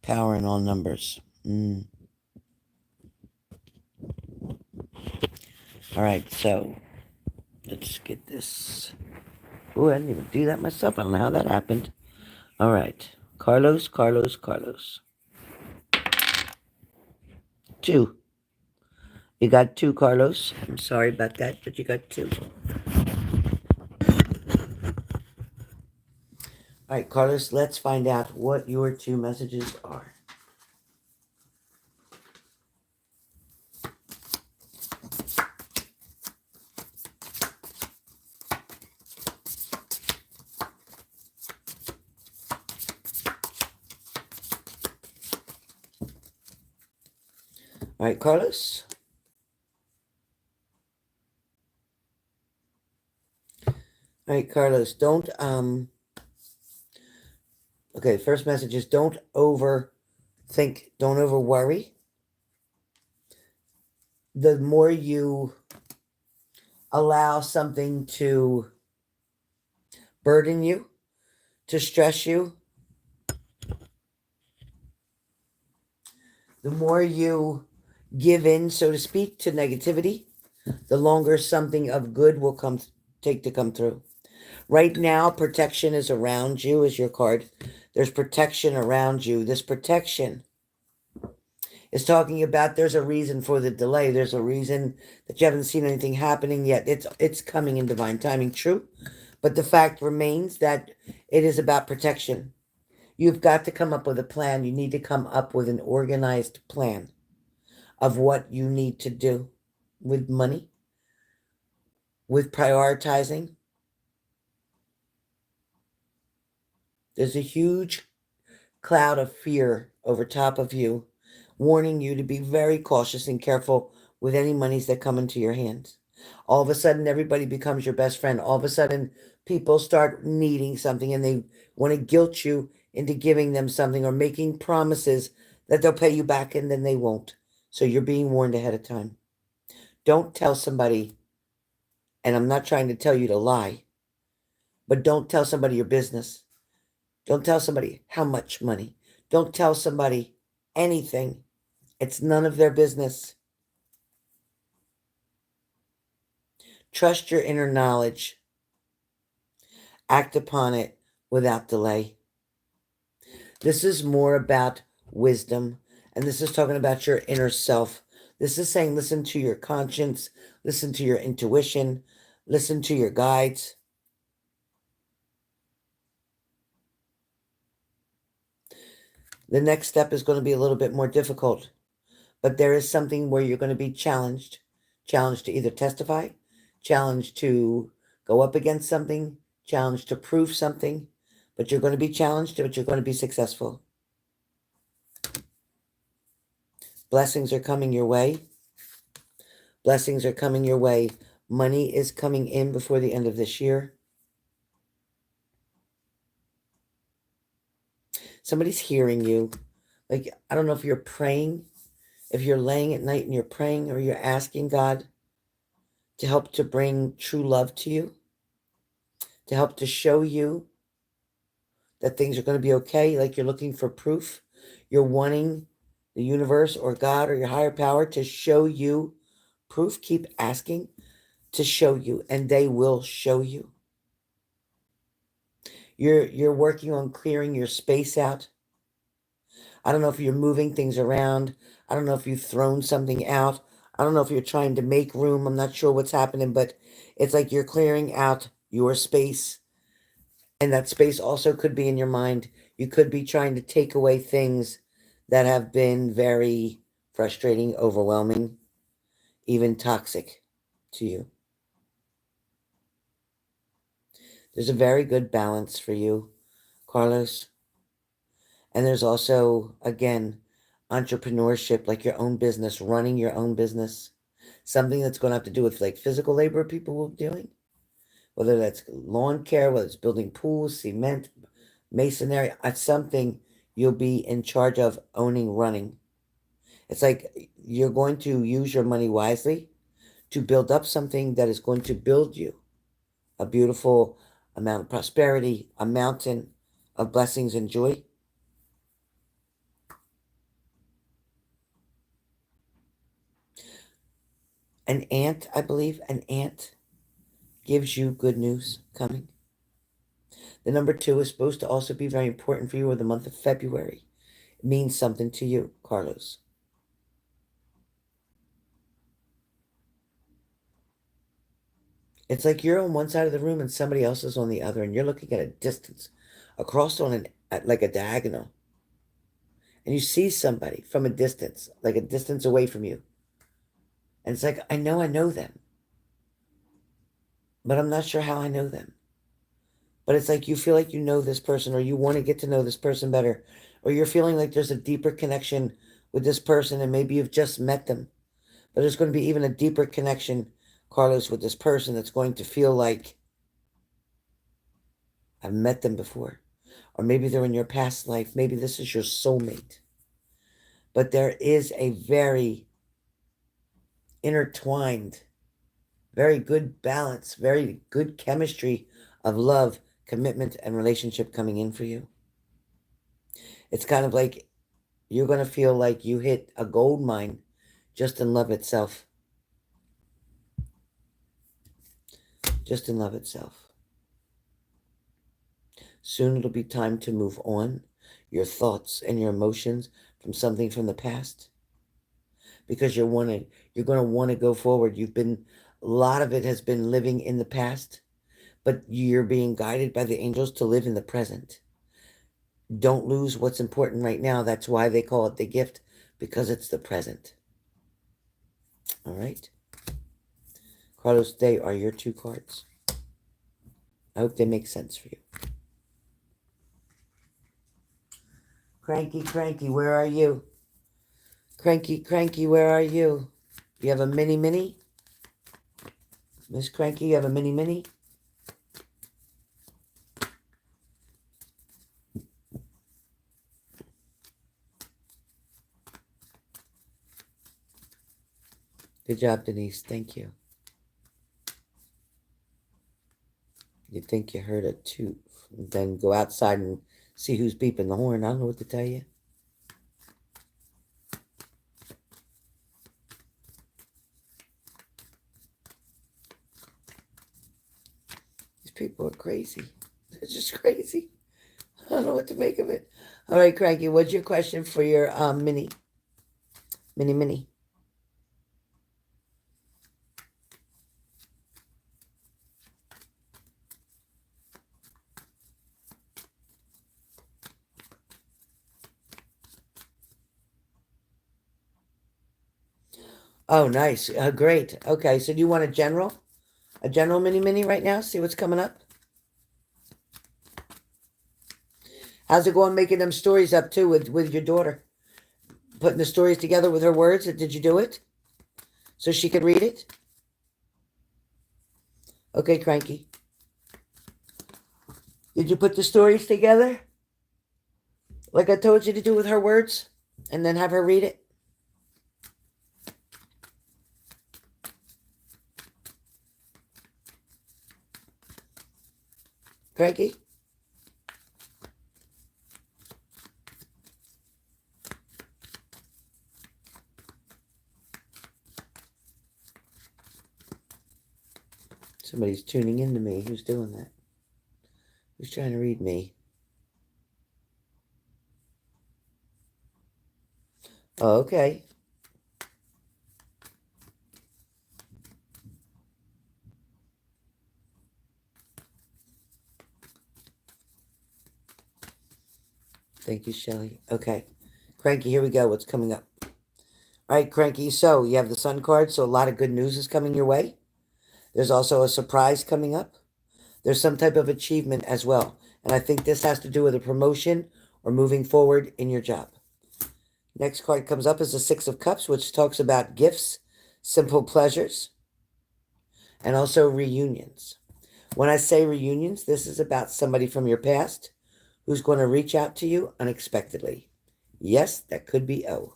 Power in all numbers. All right, so let's get this. Oh, I didn't even do that myself. I don't know how that happened. All right. Carlos. 2. You got 2, Carlos. I'm sorry about that, but you got 2. All right, Carlos, let's find out what your 2 messages are. All right, Carlos. All right, Carlos, don't, okay, first message is don't overthink, don't over worry. The more you allow something to burden you, to stress you, The more you give in, so to speak, to negativity, the longer something of good will take to come through. Right now, protection is around you, is your card. There's protection around you. This protection is talking about there's a reason for the delay. There's a reason that you haven't seen anything happening yet. It's coming in divine timing, true. But the fact remains that it is about protection. You've got to come up with a plan. You need to come up with an organized plan of what you need to do with money, with prioritizing. There's a huge cloud of fear over top of you, warning you to be very cautious and careful with any monies that come into your hands. All of a sudden, everybody becomes your best friend. All of a sudden, people start needing something and they want to guilt you into giving them something or making promises that they'll pay you back and then they won't. So you're being warned ahead of time. Don't tell somebody, and I'm not trying to tell you to lie, but don't tell somebody your business. Don't tell somebody how much money. Don't tell somebody anything. It's none of their business. Trust your inner knowledge. Act upon it without delay. This is more about wisdom, and this is talking about your inner self. This is saying listen to your conscience, listen to your intuition, listen to your guides. The next step is going to be a little bit more difficult, but there is something where you're going to be challenged to either testify, challenged to go up against something, challenged to prove something, but you're going to be challenged, but you're going to be successful. Blessings are coming your way. Blessings are coming your way. Money is coming in before the end of this year. Somebody's hearing you. Like, I don't know if you're praying, if you're laying at night and you're praying, or you're asking God to help to bring true love to you, to help to show you that things are going to be okay, like you're looking for proof. You're wanting the universe or God or your higher power to show you proof. Keep asking to show you, and they will show you. You're working on clearing your space out. I don't know if you're moving things around. I don't know if you've thrown something out. I don't know if you're trying to make room. I'm not sure what's happening, but it's like you're clearing out your space. And that space also could be in your mind. You could be trying to take away things that have been very frustrating, overwhelming, even toxic to you. There's a very good balance for you, Carlos. And there's also, again, entrepreneurship, like your own business, running your own business. Something that's going to have to do with like physical labor people will be doing, whether that's lawn care, whether it's building pools, cement, masonry. It's something you'll be in charge of owning, running. It's like you're going to use your money wisely to build up something that is going to build you a beautiful amount of prosperity, a mountain of blessings and joy. An ant, I believe, an ant gives you good news coming. The number 2 is supposed to also be very important for you, or the month of February. It means something to you, Carlos. It's like you're on one side of the room and somebody else is on the other, and you're looking at a distance across on like a diagonal. And you see somebody from a distance, like a distance away from you. And it's like, I know them. But I'm not sure how I know them. But it's like you feel like you know this person, or you want to get to know this person better, or you're feeling like there's a deeper connection with this person, and maybe you've just met them. But there's going to be even a deeper connection, Carlos, with this person that's going to feel like I've met them before. Or maybe they're in your past life. Maybe this is your soulmate. But there is a very intertwined, very good balance, very good chemistry of love, commitment, and relationship coming in for you. It's kind of like you're going to feel like you hit a gold mine just in love itself. Just in love itself. Soon it'll be time to move on your thoughts and your emotions from something from the past, because you're going to want to go forward. A lot of it has been living in the past, but you're being guided by the angels to live in the present. Don't lose what's important right now. That's why they call it the gift, because it's the present. All right. Carlos, they are your 2 cards. I hope they make sense for you. Cranky, Cranky, where are you? Cranky, Cranky, where are you? You have a mini? Miss Cranky, you have a mini? Good job, Denise. Thank you. You think you heard a toot, then go outside and see who's beeping the horn. I don't know what to tell you. These people are crazy. They're just crazy. I don't know what to make of it. All right, Cranky, what's your question for your mini? Mini. Oh, nice. Great. Okay, so do you want a general? A general mini right now? See what's coming up? How's it going making them stories up, too, with your daughter? Putting the stories together with her words? Did you do it? So she could read it? Okay, Cranky. Did you put the stories together? Like I told you to do with her words? And then have her read it? Cranky? Somebody's tuning into me. Who's doing that? Who's trying to read me? Oh, okay. Thank you, Shelley. Okay. Cranky, here we go. What's coming up? All right, Cranky. So you have the Sun card, so a lot of good news is coming your way. There's also a surprise coming up. There's some type of achievement as well. And I think this has to do with a promotion or moving forward in your job. Next card comes up is the 6 of Cups, which talks about gifts, simple pleasures, and also reunions. When I say reunions, this is about somebody from your past who's going to reach out to you unexpectedly. Yes, that could be O.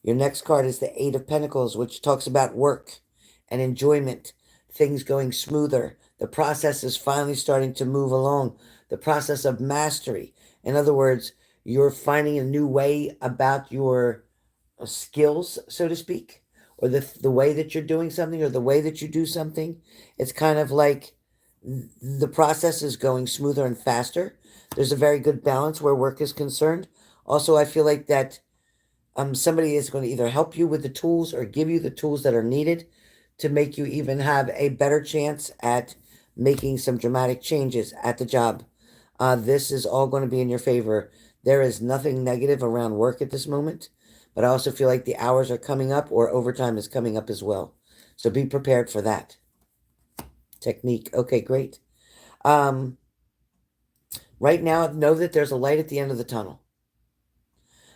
Your next card is the 8 of Pentacles, which talks about work and enjoyment, things going smoother. The process is finally starting to move along. The process of mastery. In other words, you're finding a new way about your skills, so to speak, or the way that you're doing something or the way that you do something. It's kind of like the process is going smoother and faster. There's a very good balance where work is concerned. Also, I feel like that somebody is going to either help you with the tools or give you the tools that are needed to make you even have a better chance at making some dramatic changes at the job. This is all going to be in your favor. There is nothing negative around work at this moment, but I also feel like the hours are coming up or overtime is coming up as well. So be prepared for that. Technique. Okay, great. Right now, know that there's a light at the end of the tunnel.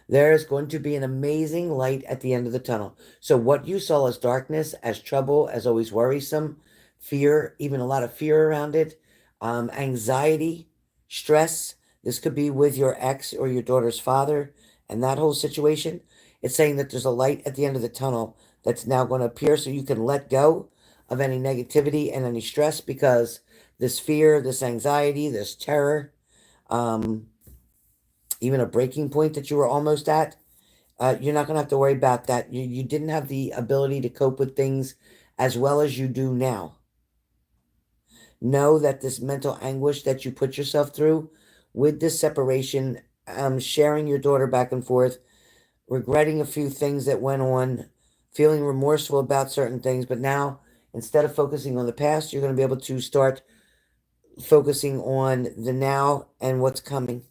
There is going to be an amazing light at the end of the tunnel. So what you saw as darkness, as trouble, as always worrisome, fear, even a lot of fear around it, anxiety, stress. This could be with your ex or your daughter's father and that whole situation. It's saying that there's a light at the end of the tunnel that's now going to appear so you can let go of any negativity and any stress, because this fear, this anxiety, this terror, even a breaking point that you were almost at, you're not going to have to worry about that. You didn't have the ability to cope with things as well as you do now. Know that this mental anguish that you put yourself through with this separation, sharing your daughter back and forth, regretting a few things that went on, feeling remorseful about certain things, but now instead of focusing on the past, you're going to be able to start focusing on the now and what's coming.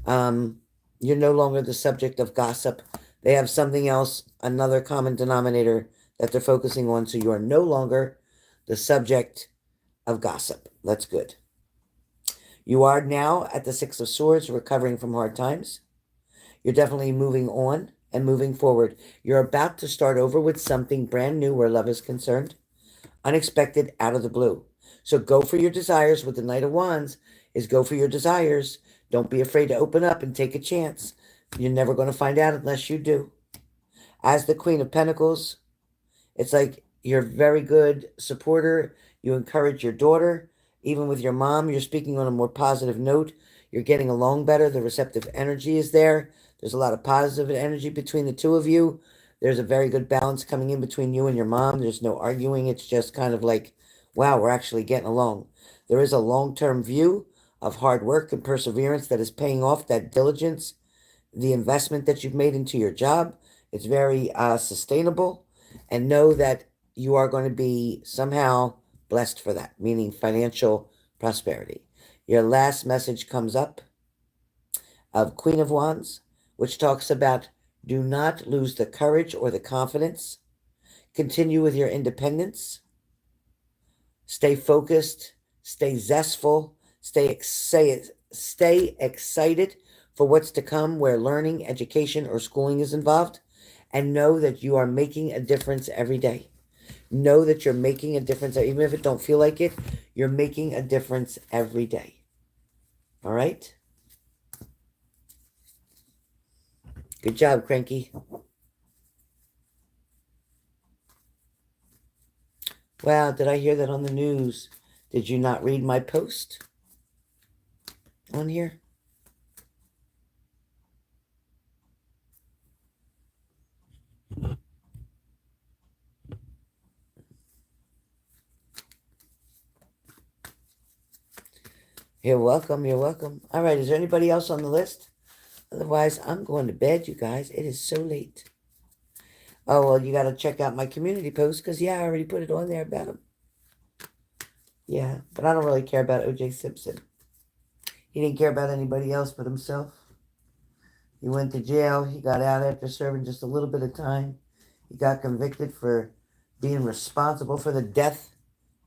You're no longer the subject of gossip. They have something else, another common denominator that they're focusing on, so you are no longer the subject of gossip. That's good. You are now at the Six of Swords, recovering from hard times. You're definitely moving on and moving forward. You're about to start over with something brand new where love is concerned, unexpected, out of the blue. So go for your desires. With the Knight of Wands is go for your desires. Don't be afraid to open up and take a chance. You're never going to find out unless you do. As the Queen of Pentacles, it's like you're a very good supporter. You encourage your daughter. Even with your mom, you're speaking on a more positive note. You're getting along better. The receptive energy is there. There's a lot of positive energy between the two of you. There's a very good balance coming in between you and your mom. There's no arguing. It's just kind of like, wow, we're actually getting along. There is a long-term view of hard work and perseverance that is paying off, that diligence, the investment that you've made into your job. It's very sustainable. And know that you are going to be somehow blessed for that, meaning financial prosperity. Your last message comes up of Queen of Wands, which talks about do not lose the courage or the confidence. Continue with your independence. Stay focused. Stay zestful. Stay excited for what's to come where learning, education, or schooling is involved. And know that you are making a difference every day. Know that you're making a difference. Even if it don't feel like it, you're making a difference every day. All right? Good job, Cranky. Wow, did I hear that on the news? Did you not read my post on here? You're welcome. You're welcome. All right. Is there anybody else on the list? Otherwise, I'm going to bed, you guys. It is so late. Oh, well, you got to check out my community post because, yeah, I already put it on there about him. Yeah, but I don't really care about O.J. Simpson. He didn't care about anybody else but himself. He went to jail. He got out after serving just a little bit of time. He got convicted for being responsible for the death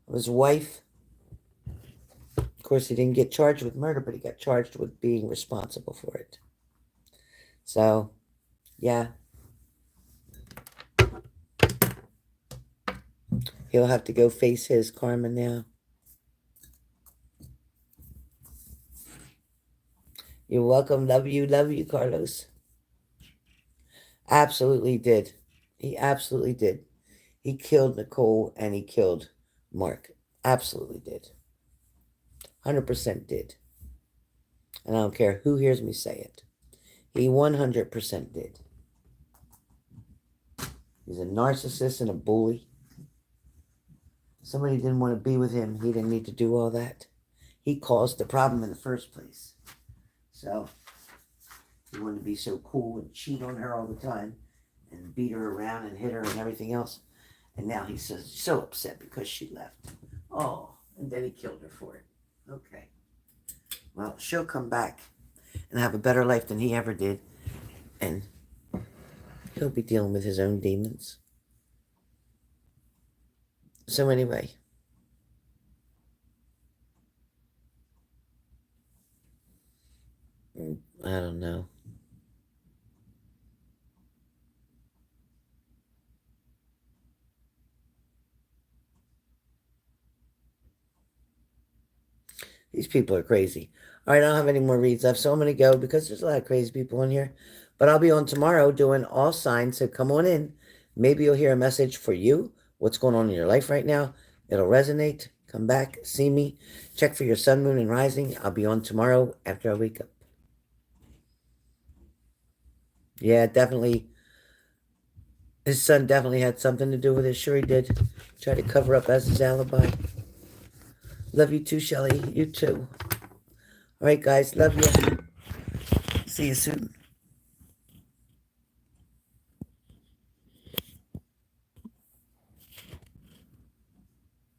of his wife. Of course, he didn't get charged with murder, but he got charged with being responsible for it. So, yeah. He'll have to go face his karma now. You're welcome. Love you, Carlos. Absolutely did. He absolutely did. He killed Nicole and he killed Mark. Absolutely did. 100% did. And I don't care who hears me say it. He 100% did. He's a narcissist and a bully. Somebody didn't want to be with him. He didn't need to do all that. He caused the problem in the first place. So, he wanted to be so cool and cheat on her all the time and beat her around and hit her and everything else. And now he's so upset because she left. Oh, and then he killed her for it. Okay. Well, she'll come back and have a better life than he ever did. And he'll be dealing with his own demons. So anyway. I don't know. These people are crazy. All right, I don't have any more reads left, so I'm going to go because there's a lot of crazy people in here. But I'll be on tomorrow doing all signs, so come on in. Maybe you'll hear a message for you, what's going on in your life right now. It'll resonate. Come back, see me. Check for your sun, moon, and rising. I'll be on tomorrow after I wake up. Yeah, definitely. His son definitely had something to do with it. Sure he did. Try to cover up as his alibi. Love you too, Shelley. You too. All right, guys. Love you. See you soon.